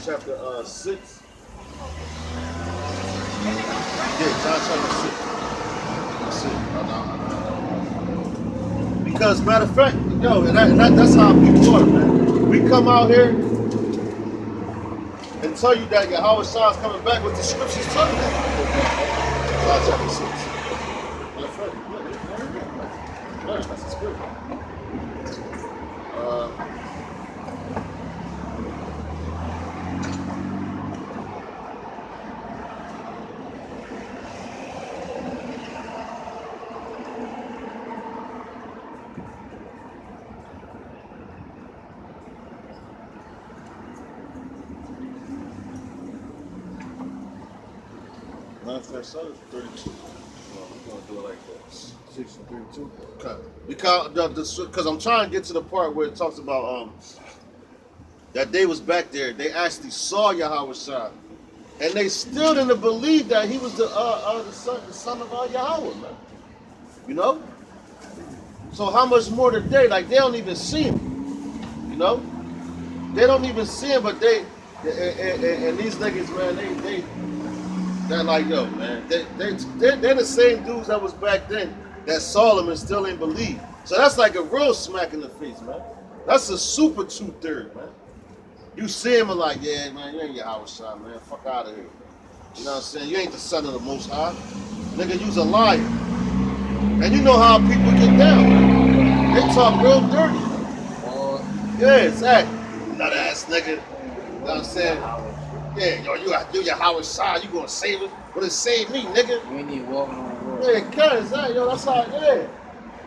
chapter 6. Yeah, John chapter 6. That's it. Because matter of fact, yo, that's how people are, man. We come out here and tell you that Yahawashi is coming back with the scriptures telling you. John chapter 6. Matter of fact, that's the spirit. Matter of fact, 32. Well, we're gonna do it like that. 6 and 32. Okay. Because I'm trying to get to the part where it talks about that they was back there. They actually saw Yahawashi, and they still didn't believe that he was the son of Yahweh, man. You know. So how much more today? Like they don't even see him. You know. They don't even see him, but and these niggas, man, they're like, yo, man, they're the same dudes that was back then that saw him and still ain't believe. So that's like a real smack in the face, man. That's a super 2/3, man. You see him and like, yeah, man, you ain't Yahawashi, man. Fuck out of here. You know what I'm saying? You ain't the son of the Most High. Nigga, you's a liar. And you know how people get down. They talk real dirty. Yeah, exactly. Nut ass nigga. You know what I'm saying? Yeah, yo, you Yahawashi, you gonna save it? What it save me, nigga? You ain't even walking on the road. Yeah, cut, exactly. Yo, that's how, yeah.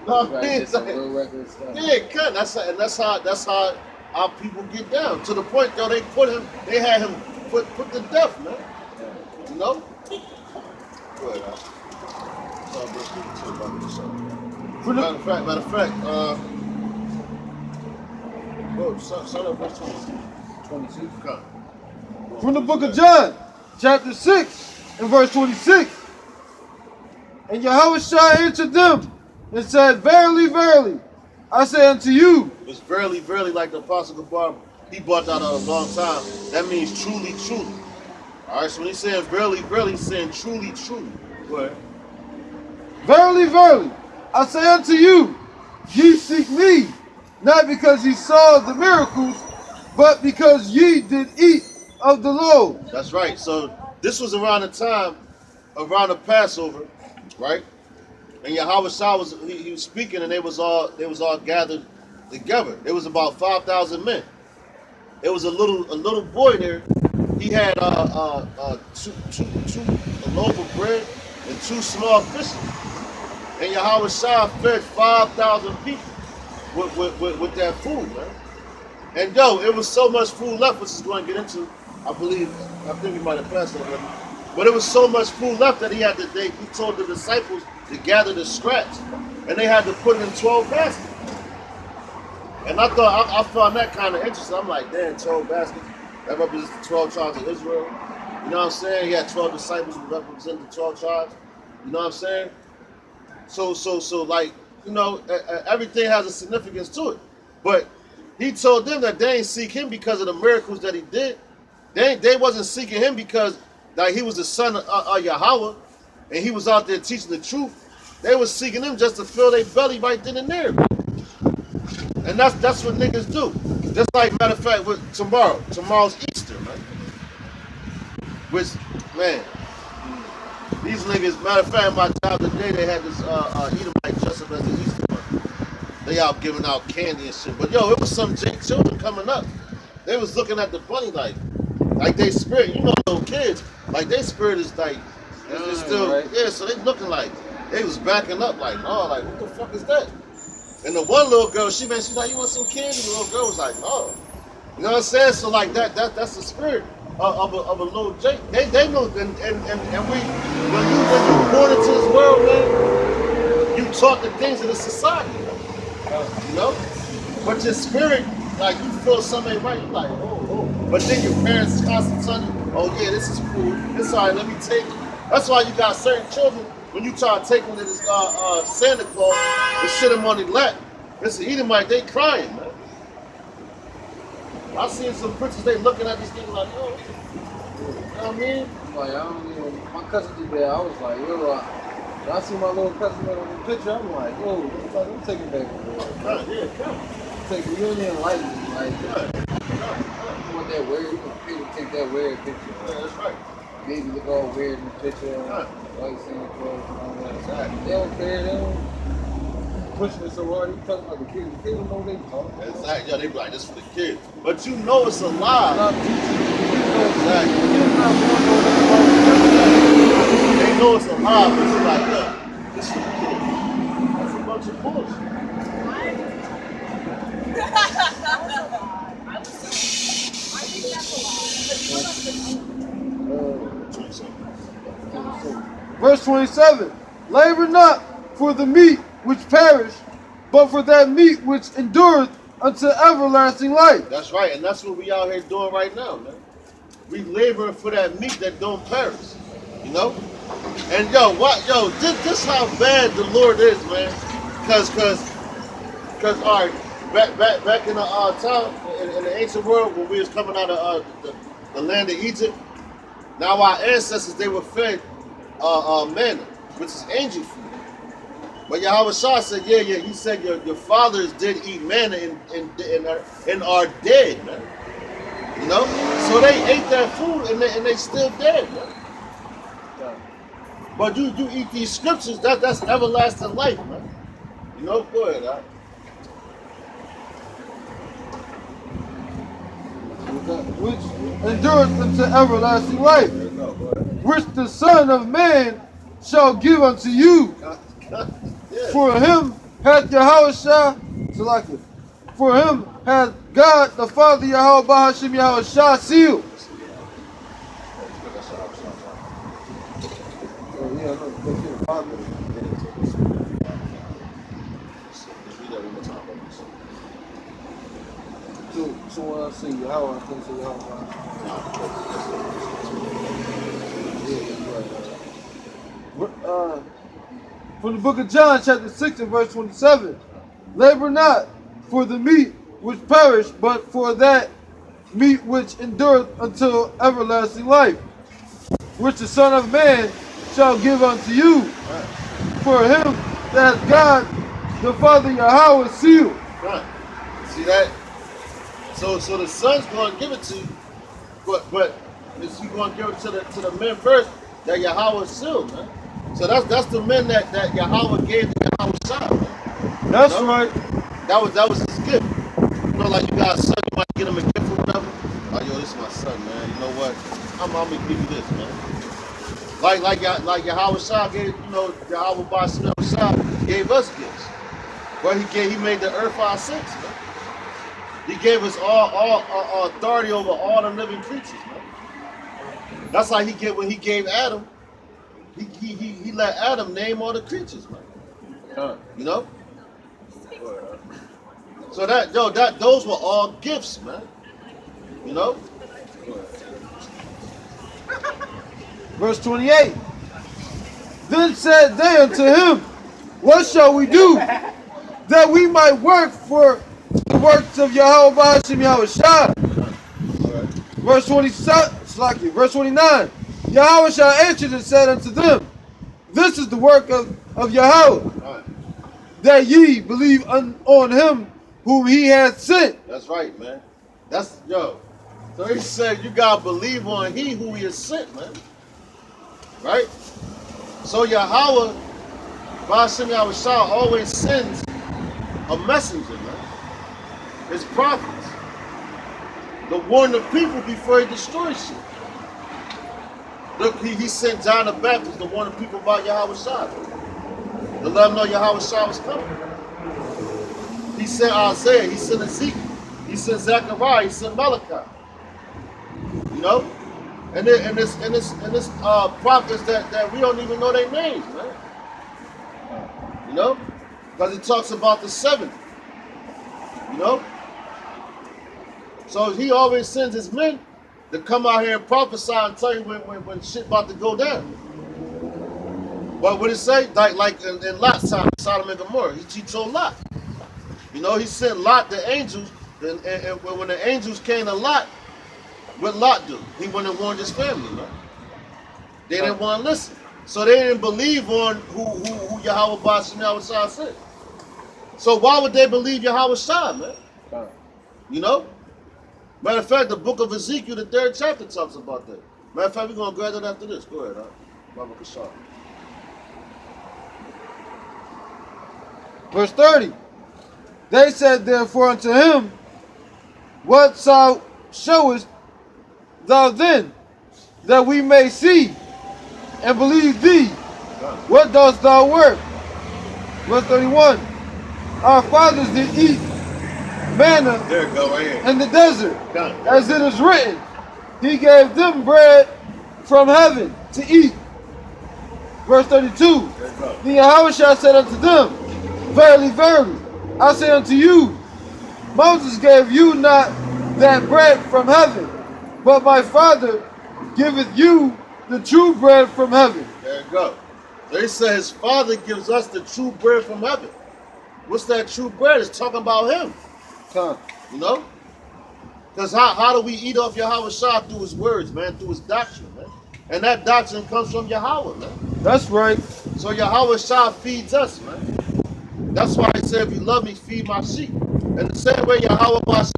Know what I mean? Real record stuff. Yeah, cut. That's how our people get down. To the point, though, they had him put to death, man. Yeah. You know? Go ahead, man. Matter of fact, start up verse 22. Come. From the book of John, chapter 6, and verse 26. And Yahawashi answered them and said, Verily, verily, I say unto you. It's verily, verily, like the Apostle Gabar, he brought that out a long time. That means truly, truly. All right, so when he's saying verily, verily, he's saying truly, truly. Go ahead. Verily, verily, I say unto you, ye seek me, not because ye saw the miracles, but because ye did eat of the loaves. That's right. So this was around the time, around the Passover, right? And Yahawashi was he was speaking, and they was all gathered together. There was about 5,000 men. There was a little boy there. He had a loaf of bread and 2 small fishes. And Yahawashi fed 5,000 people with that food, man. And yo, it was so much food left, which is going to get into. I think we might have passed it already. But it was so much food left that he told the disciples to gather the scraps, and they had to put it in 12 baskets. And I found that kind of interesting. I'm like, damn, 12 baskets. That represents the 12 tribes of Israel. You know what I'm saying? He had 12 disciples who represent the 12 tribes. You know what I'm saying? So like, you know, everything has a significance to it. But he told them that they ain't seek him because of the miracles that he did. They wasn't seeking him because like he was the son of Yahweh and he was out there teaching the truth. They was seeking him just to fill their belly right then and there. And that's what niggas do. Just like, matter of fact, with tomorrow's Easter, man. Which, man, these niggas, matter of fact, my job today, they had this Edomite dress up as the Easter bunny. They out giving out candy and shit. But yo, it was some children coming up. They was looking at the bunny like they spirit, you know, little kids, like they spirit is like, it's still, right? Yeah, so they looking like, they was backing up like, no, like, what the fuck is that? And the one little girl, she's like, you want some candy? The little girl was like, no. You know what I'm saying? So like that's the spirit of a little Jake. They know, and we, when you born into this world, man, you taught the things of the society, you know? But your spirit, like you feel something ain't right, you like, oh. But then your parents constantly tell you, oh yeah, this is cool, it's all right, let me take it. That's why you got certain children, when you try to take them to this Santa Claus and sit them on their lap, it's an Edomite, they crying, man. I seen some pictures, they looking at this thing like, oh, you know what I mean? I'm like, I don't even, my cousin did that. I was like, yo, I see my little cousin on the picture. I'm like, yo, I'm taking back. Yeah, come. You don't even like me. Like, Yeah. you want that weird, you want people to take that weird picture. Yeah, that's right. Baby look all weird in the picture. Yeah. White Santa Claus and all that. Exactly. They don't care. They don't pushing it so hard. You talking about the kids. The kids don't know what they talking about. Exactly. Yeah, they be like, this for the kids. But you know it's a lie. Stop teaching them. Exactly. Kids not going nowhere. They know it's a lie, but it's like, look, this for the kids. That's a bunch of bullshit. Verse 27. Labor not for the meat which perish, but for that meat which endureth unto everlasting life. That's right, and that's what we out here doing right now, man. We laboring for that meat that don't perish, you know. And this how bad the Lord is, man. Cause, all right, back in the time in the ancient world when we was coming out of the land of Egypt, now our ancestors they were fed manna, which is angel food. But Yahawashi said, yeah, he said your fathers did eat manna and are dead, man. You know? So they ate that food and they still dead, man. But you eat these scriptures, that's everlasting life, man. You know, go ahead, huh? Which endureth unto everlasting life, which the Son of Man shall give unto you. Yeah. For him hath Yahawashi, Salaki, for him hath God the Father Yahweh Bahashim Yahawashi sealed. So when I say Yahweh, I think say Yahweh. From the book of John, chapter 6 and verse 27. Labor not for the meat which perish, but for that meat which endureth until everlasting life, which the Son of Man shall give unto you. For him that God the Father Yahweh sealed. Right. See that? So the son's going to give it to you, but is he going to give it to the men first that Yahweh sealed, man? So that's the men that Yahweh gave to Yahawashi, man. That's You know? right. That was his gift. You know, like you got a son, you might get him a gift or whatever. Like, yo, this is my son, man. You know what? I'm gonna give you this, man. Like Yahawashi gave, you know, Yahweh Bashim Yahawashi gave us gifts. Well, he made the earth our sense, man. He gave us all authority over all the living creatures, man. That's like when he gave Adam. He let Adam name all the creatures, man. You know? So those were all gifts, man. You know? Verse 28. Then said they unto him, what shall we do that we might work for the works of Yahweh Bahashim Yahawashi? Verse 27, verse 29. Yahweh shall answer and said unto them, this is the work of Yahweh, that ye believe on him whom he hath sent. That's right, man. So he said you gotta believe on he who he has sent, man. Right? So Yahweh, Bashim Yahawashi, always sends a messenger, man. His prophets. To warn the people before he destroys shit. Look, he sent John the Baptist to warn the people about Yahawashi. To let them know Yahawashi was coming. He sent Isaiah, he sent Ezekiel, he sent Zechariah, he sent Malachi. You know? And this prophets that we don't even know their names, man. You know? Because it talks about the 70. You know? So he always sends his men to come out here and prophesy and tell you when shit about to go down. But what it say? Like in Lot's time, Sodom and Gomorrah, he told Lot. You know, he sent Lot the angels And when the angels came to Lot, what Lot do? He went and warned his family, man. They didn't want to listen. So they didn't believe on who Yahawashi Yahawashi said. So why would they believe Yahawashi, man? You know? Matter of fact, the book of Ezekiel, the 3rd chapter, talks about that. Matter of fact, we're going to grab that after this. Go ahead, Baba Kashar. Verse 30. They said therefore unto him, what showest thou then, that we may see and believe thee? What dost thou work? Verse 31. Our fathers did eat manna there you go, right here. in the desert, Done. as it is written, he gave them bread from heaven to eat. Verse 32. The Yahawashi said unto them, verily, verily, I say unto you, Moses gave you not that bread from heaven, but my Father giveth you the true bread from heaven. There you go. So he said his Father gives us the true bread from heaven. What's that true bread? It's talking about him. You know? Because how do we eat off Yahawashi? Through his words, man, through his doctrine, man. And that doctrine comes from Yahweh, man. That's right. So Yahawashi feeds us, man. That's why he said, if you love me, feed my sheep. And the same way Yahawashi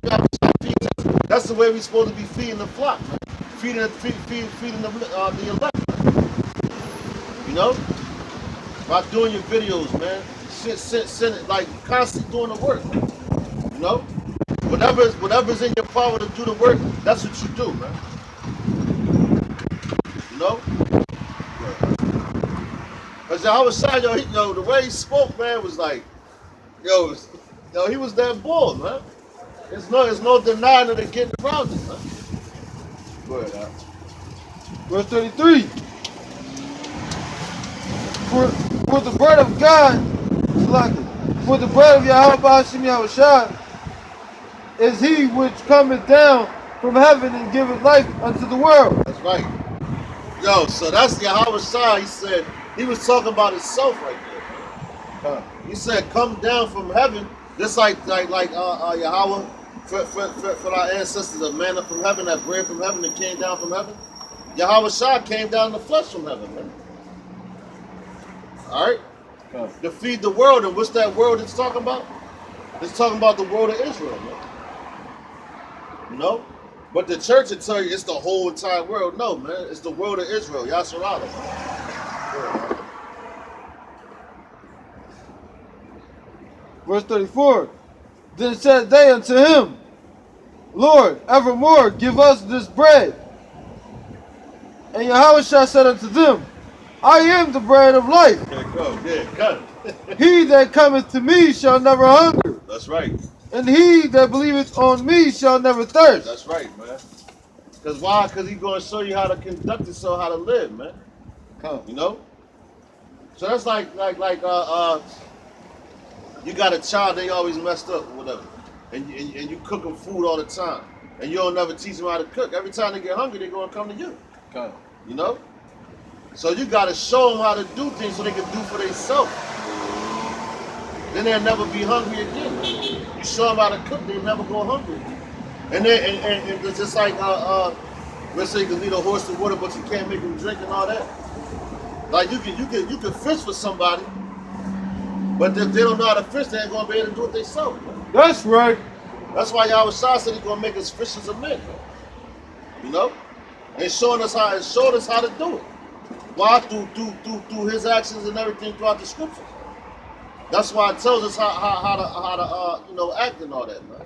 feeds us, that's the way we're supposed to be feeding the flock, man. Feeding the elect, man. You know? By doing your videos, man. Send it, like constantly doing the work, man. You know? Whatever's in your power to do the work, that's what you do, man. You know? Because Yahawashi, yo, the way he spoke, man, was like, yo, he was that bold, man. There's no denying that they're getting around it, man. Go ahead, Al. Verse 33. For the bread of God, for the bread of Yahawashi is he which cometh down from heaven and giveth life unto the world. That's right. Yo, so that's Yahawashi. He said, he was talking about himself right there. He said, come down from heaven, just like Yahweh for our ancestors, a manna from heaven, that bread from heaven that came down from heaven. Yahawashi came down in the flesh from heaven, man. All right? To feed the world. And what's that world it's talking about? It's talking about the world of Israel, man. You know? But the church will tell you it's the whole entire world. No, man. It's the world of Israel. Yasharala, man. Verse 34. Then said they unto him, Lord, evermore give us this bread. And Yahawashi said unto them, I am the bread of life. There you go. Yeah, cut it. He that cometh to me shall never hunger. That's right. And he that believeth on me shall never thirst. That's right, man. Because why? Because he's going to show you how to conduct yourself, how to live, man. You know? So that's like you got a child, they always messed up or whatever. And you cook them food all the time. And you don't never teach them how to cook. Every time they get hungry, they're going to come to you. You know? So you got to show them how to do things so they can do for themselves. Then they'll never be hungry again. You show them how to cook, they'll never go hungry. And it's just like, let's say you can lead a horse to water, but you can't make them drink and all that. Like you can fish for somebody, but if they don't know how to fish, they ain't gonna be able to do it themselves. That's right. That's why Yahawashi said he's gonna make us fishers of men. You know, and showing us how to do it. Why? Through his actions and everything throughout the scriptures. That's why it tells us how to act and all that, man.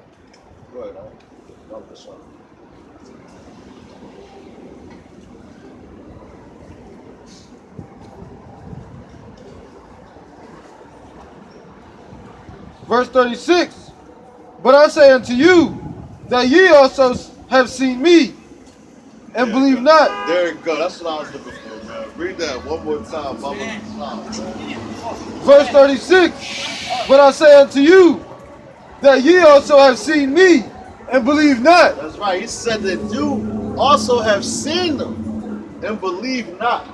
Go ahead, man. Verse 36. But I say unto you, that ye also have seen me, and believe not. There you go. That's what I was looking for, man. Read that one more time, Mama. Verse 36. But I say unto you, that ye also have seen me, and believe not. That's right. He said that you also have seen them, and believe not.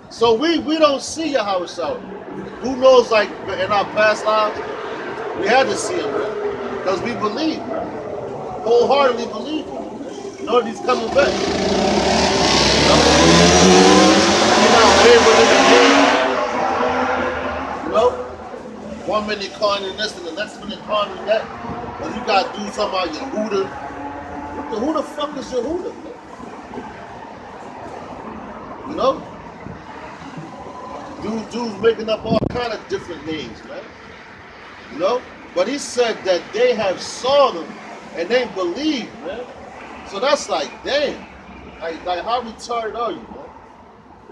So we don't see Yahawashi. Who knows, like, in our past lives, we had to see him, man. Because we believe, man. Wholeheartedly believe him. You know that he's coming back. You know? You're not wavering in the game. You know? 1 minute calling it this and the next minute calling it that. But you got dudes talking about Yehuda. Who the fuck is Yehuda, man? You know? Dudes making up all kind of different names, man. You know? But he said that they have saw them and they believe, man. So that's like, damn. Like how retarded are you, man?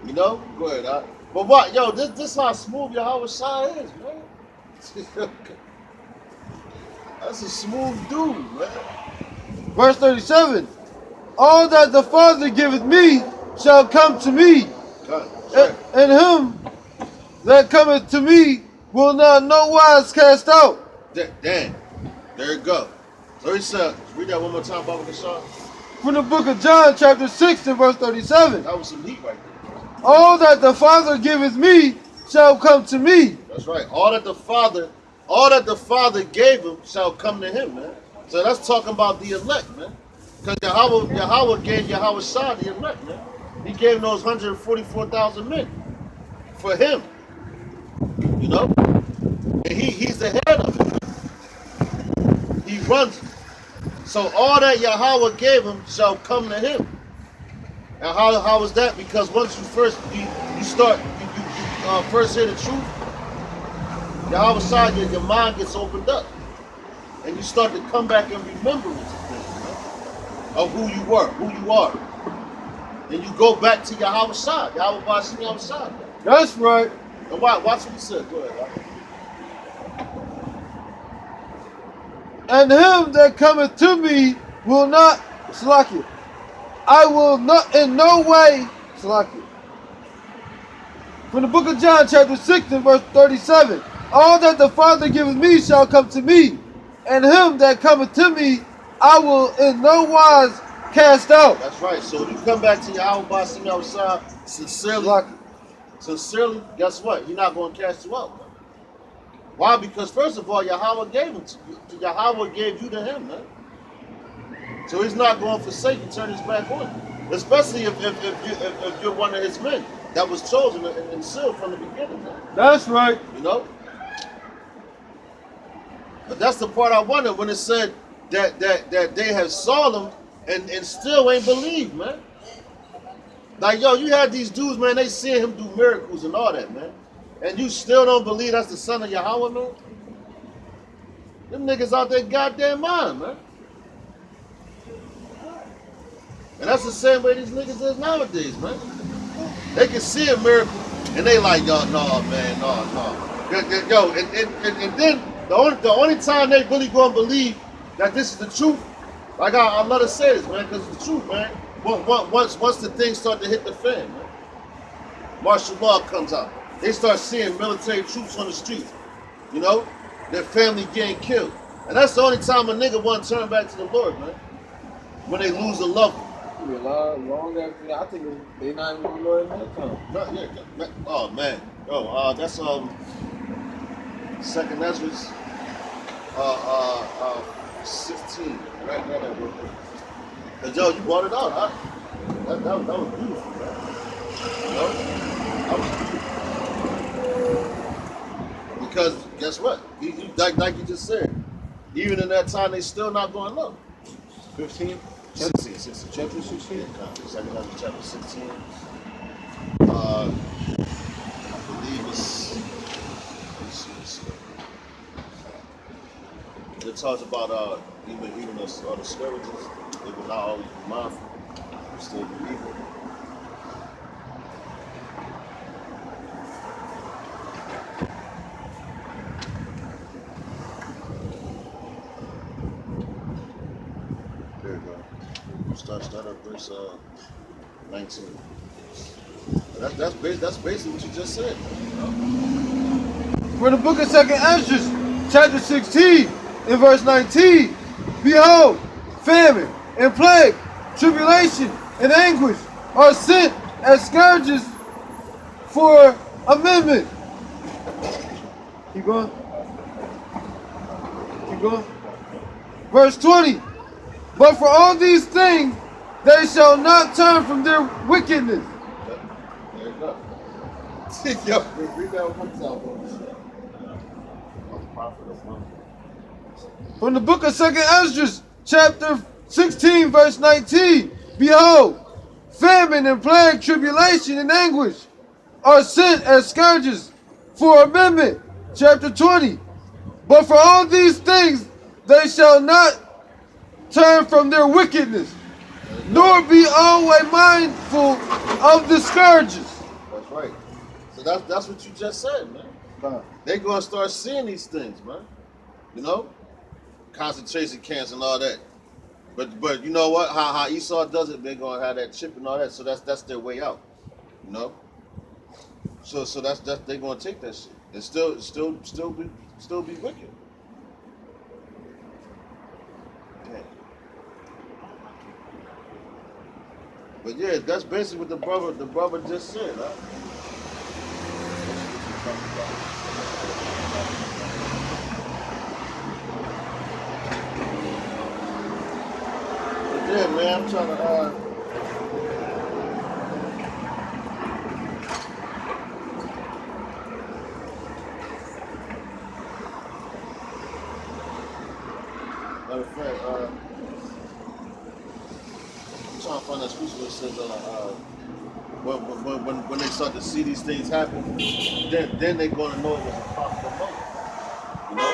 You know? Go ahead, huh? But what, yo, this how smooth Yahawashi is, man. That's a smooth dude, man. Verse 37. All that the Father giveth me shall come to me. And him that cometh to me will not no wise cast out. Damn. There you go. So he said, read that one more time, Baba Kashan. From the book of John, chapter 6 and verse 37. That was some heat right there. All that the Father giveth me shall come to me. That's right. All that the Father gave him shall come to him, man. So that's talking about the elect, man. Because Yahweh gave Yahawashi the elect, man. He gave him those 144,000 men for him. You know? And he's the head of it. He runs it. So all that Yahweh gave him shall come to him. And how is that? Because once you first first hear the truth, Yahawashi, your mind gets opened up. And you start to come back and remember of who you were, who you are. And you go back to Yahawashi, Yahawashi. That's right. And watch what he said. Go ahead, right? And him that cometh to me will not slack it. I will not in no way slack it. From the book of John, chapter 6 and verse 37. All that the Father giveth me shall come to me, and him that cometh to me I will in no wise cast out. That's right. So if you come back to Yahawashi sincerely, guess what? He's not going to cast you out. Man. Why? Because first of all, Yahweh gave him to you. Yahweh gave you to him, man. So he's not going to forsake and turn his back on you. Especially if you're one of his men that was chosen and sealed from the beginning, man. That's right. You know? But that's the part I wonder when it said that they have saw him and still ain't believed, man. Like, yo, you had these dudes, man, they seeing him do miracles and all that, man. And you still don't believe that's the son of Yahweh, man? Them niggas out there goddamn mind, man. And that's the same way these niggas is nowadays, man. They can see a miracle and they like, yo, no, man, no. Yo, and then the only time they really gonna believe that this is the truth, like I love to say this, man, because it's the truth, man. Once the things start to hit the fan, man, martial law comes out. They start seeing military troops on the street, you know, their family getting killed. And that's the only time a nigga want to turn back to the Lord, man, when they lose a loved one. Long after, I think they not even gonna Lord in that time. No, yeah, oh man, that's Second Ezra's 16, right there. Cause yo, you brought it out, huh? That was beautiful, man. You know, that was beautiful. Because guess what? Like you just said, even in that time, they still not going low. 15. 16. Chapter 16? Second Ezra chapter 16. I believe it's it talks about even the scourges, they will not always be mindful, they still be evil. There you go. Start at verse 19. That's basically what you just said. You know? For the book of Second Ezra, chapter 16, in verse 19, behold, famine and plague, tribulation and anguish are sent as scourges for amendment. Keep going. Verse 20. But for all these things, they shall not turn from their wickedness. There you go. Yo, read that one time, bro. Prophet of one. From the book of 2nd Esdras, chapter 16, verse 19. Behold, famine and plague, tribulation and anguish are sent as scourges for amendment. Chapter 20. But for all these things, they shall not turn from their wickedness, nor be always mindful of the scourges. That's right. So that's what you just said, man. They gonna start seeing these things, man. You know, concentration camps and all that. But you know what? How Esau does it, they gonna have that chip and all that. So that's their way out. You know. So that's they gonna take that shit and still be wicked. Yeah. But yeah, that's basically what the brother just said, huh? But yeah, man, I'm trying to matter of fact, I'm trying to find that scripture that says when they start to see these things happen, then they're gonna know it was a prophet of Moses. You know,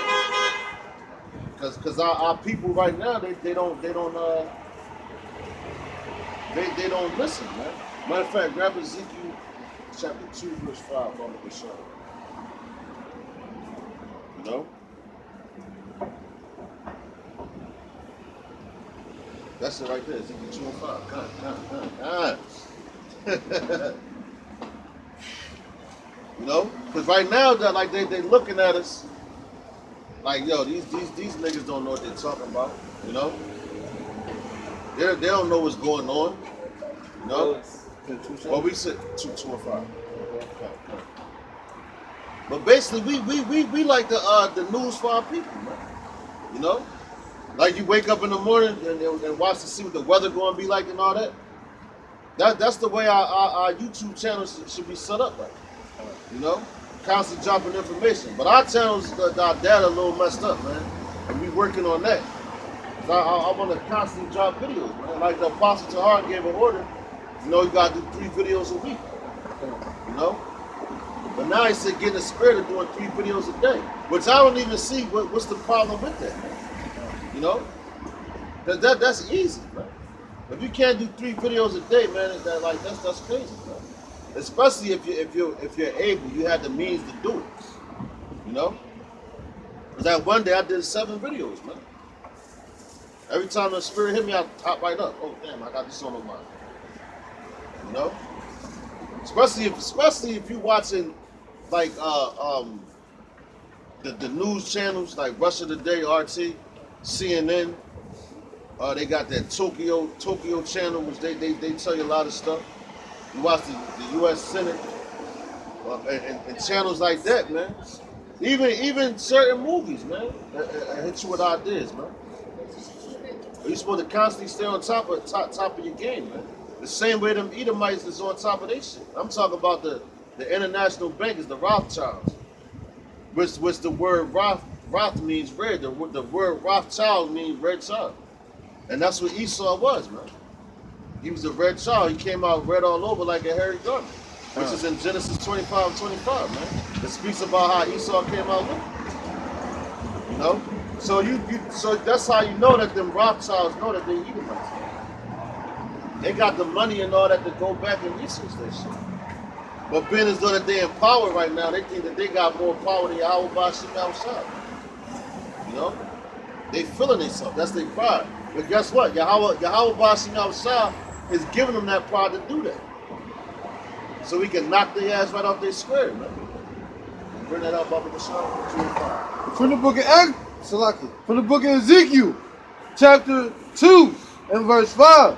because our people right now they don't listen, man. Matter of fact, grab Ezekiel chapter 2 verse 5 on the show. You know. That's it right there, Ezekiel 2 and 5. God. You know? Because right now, like they looking at us like, yo, these niggas don't know what they're talking about. You know? They don't know what's going on. You know? Well, we said 2 and 5. Okay. But basically, we like the news for our people, man. You know? Like you wake up in the morning and watch to see what the weather going to be like and all that. That's the way our YouTube channels should be set up, right? You know, constant dropping information. But our channels, our data a little messed up, man, and we working on that. I want to constantly drop videos, man. Like the Apostle Tahar gave an order. You know, you got to do 3 videos a week. You know. But now he said get in the spirit of doing 3 videos a day, which I don't even see what's the problem with that. You know, that's easy, man. If you can't do 3 videos a day, man, that's crazy, man. Especially if you're able, you have the means to do it. You know, because that one day I did 7 videos, man. Every time the spirit hit me, I top right up. Oh damn, I got this on my mind. You know, especially if you're watching like the news channels like Russia Today, RT. CNN, they got that Tokyo channel, which they tell you a lot of stuff. You watch the U.S. Senate and channels like that, man. Even certain movies, man, hit you with ideas, man. You're supposed to constantly stay on top of your game, man. The same way them Edomites is on top of their shit. I'm talking about the international bankers, the Rothschilds, which the word Roth means red. The word Rothschild means red child. And that's what Esau was, man. He was a red child. He came out red all over like a hairy garment, which is in Genesis 25, man. It speaks about how Esau came out looking. You know? So that's how you know that them Rothschilds know that they Edomites. They got the money and all that to go back and research that shit. But being as though that they in power right now, they think that they got more power than Yahawashi outside. You know? They feeling themselves. That's their pride. But guess what? Yahawashi outside is giving them that pride to do that. So we can knock their ass right off their square, man. Bring that up with the show. From the book of Ezekiel, chapter 2 and verse 5.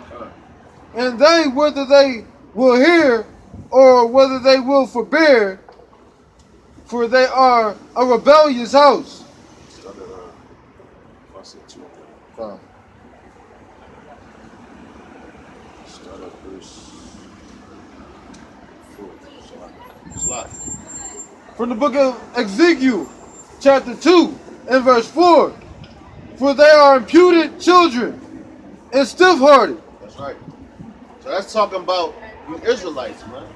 And they, whether they will hear or whether they will forbear, for they are a rebellious house. Come. Start at verse 4. Slide. From the book of Ezekiel, chapter 2, and verse 4. For they are imputed children and stiff-hearted. That's right. So that's talking about you Israelites, man.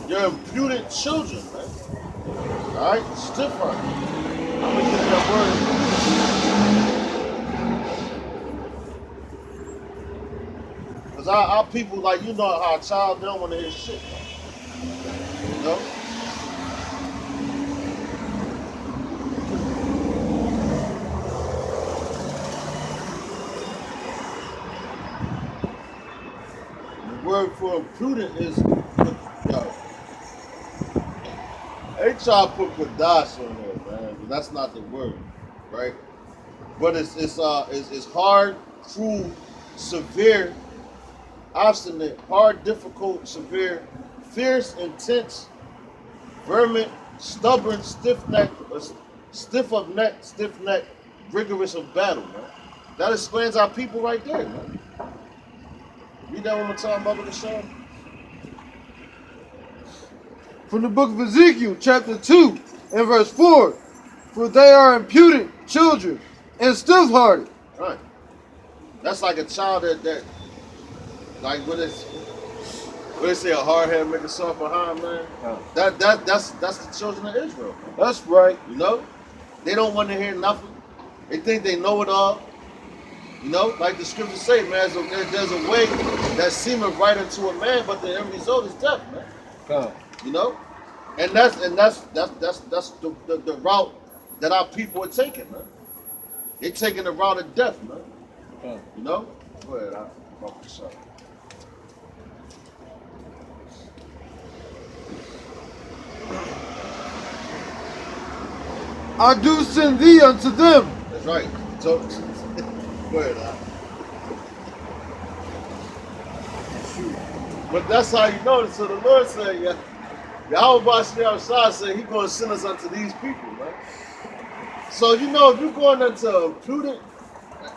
You're imputed children, man. All right? Stiff-hearted. I'm going to get that word. Because our people, like, you know how a child, they don't want to hear shit. You know? The word for imprudent is, yo, they try to put Kadash on there, man, but that's not the word, right? But it's hard, cruel, severe, obstinate, hard, difficult, severe, fierce, intense, vermin, stubborn, stiff of neck, rigorous of battle, man. That explains our people right there, man. Read that one more time, Bubba Deshaun. From the book of Ezekiel, chapter 2, and verse 4. For they are imputed children and stiff-hearted. Right. That's like a child that like what they say a hard head make a soft behind, man. Oh. That's the children of Israel, man. That's right. You know? They don't want to hear nothing. They think they know it all. You know, like the scriptures say, man, there's a way that seemeth right unto a man, but the end result is death, man. Come. You know? And that's the route that our people are taking, man. They're taking the route of death, man. Come. You know? Go ahead, I'll bump this up. I do send thee unto them. That's right. So, go ahead, but that's how you know it. So the Lord said, yeah, Yahawashi said He's going to send us unto these people, man. So you know, if you're going into an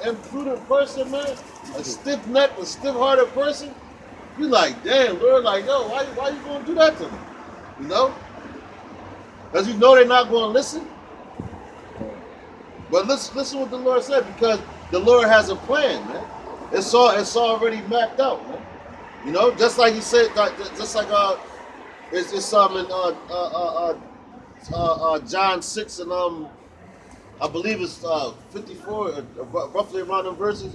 imprudent person, man, a stiff-necked, a stiff-hearted person, you like, damn, Lord, like, yo, why you going to do that to me? You know? Because you know they're not going to listen. But listen what the Lord said, because the Lord has a plan, man. It's already mapped out, man. You know, just like He said, just like it's in John 6 and I believe it's 54, roughly around them verses,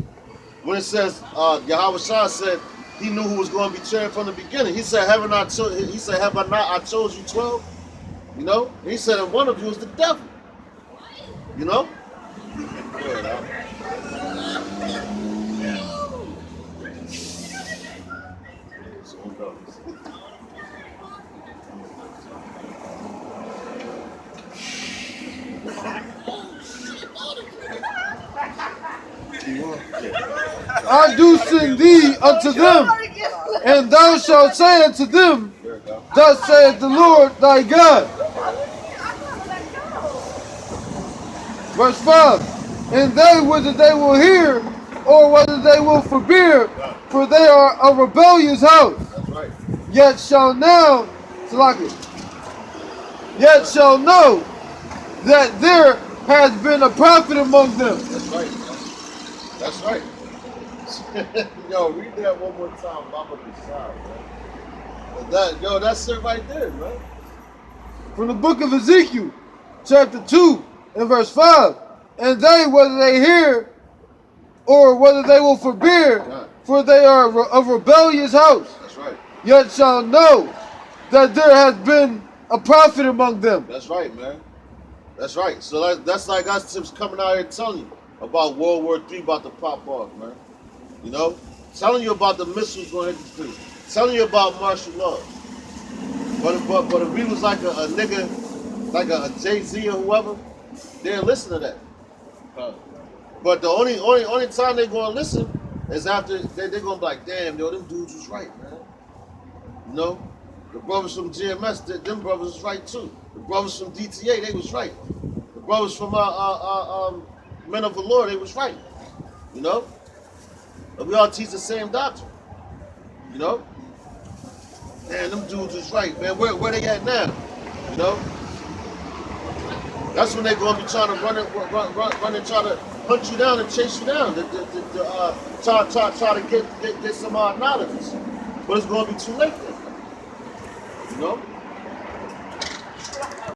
when it says Yahawashi said He knew who was going to betray Him from the beginning. He said, have I not I chose you 12? You know, and He said, and one of you is the devil. You know. I do send thee unto them, and thou shalt say unto them, thus saith the Lord thy God. Verse 5. And they, whether they will hear or whether they will forbear, for they are a rebellious house. That's right. Yet shall know that there has been a prophet among them. That's right, man. That's right. Yo, read that one more time, Mama Deshaun, man. That's it right there, man. From the book of Ezekiel, chapter 2, and verse 5. And they, whether they hear or whether they will forbear, for they are a rebellious house. That's right. Yet shall know that there has been a prophet among them. That's right, man. That's right. So that's like us tips coming out here telling you about World War III about to pop off, man. You know? Telling you about the missiles going to hit the street. Telling you about martial law. But if we was like a nigga, like a Jay-Z or whoever, they'll listen to that. But the only time they're going to listen is after they're going to be like, damn, yo, them dudes was right, man. You know? The brothers from GMS, them brothers was right too. The brothers from DTA, they was right. The brothers from Men of the Lord, they was right. You know? But we all teach the same doctrine. You know? Man, them dudes is right, man. Where they at now? You know? That's when they're gonna be trying to run and try to hunt you down and chase you down. Try to get some knowledge. But it's gonna be too late then. You know?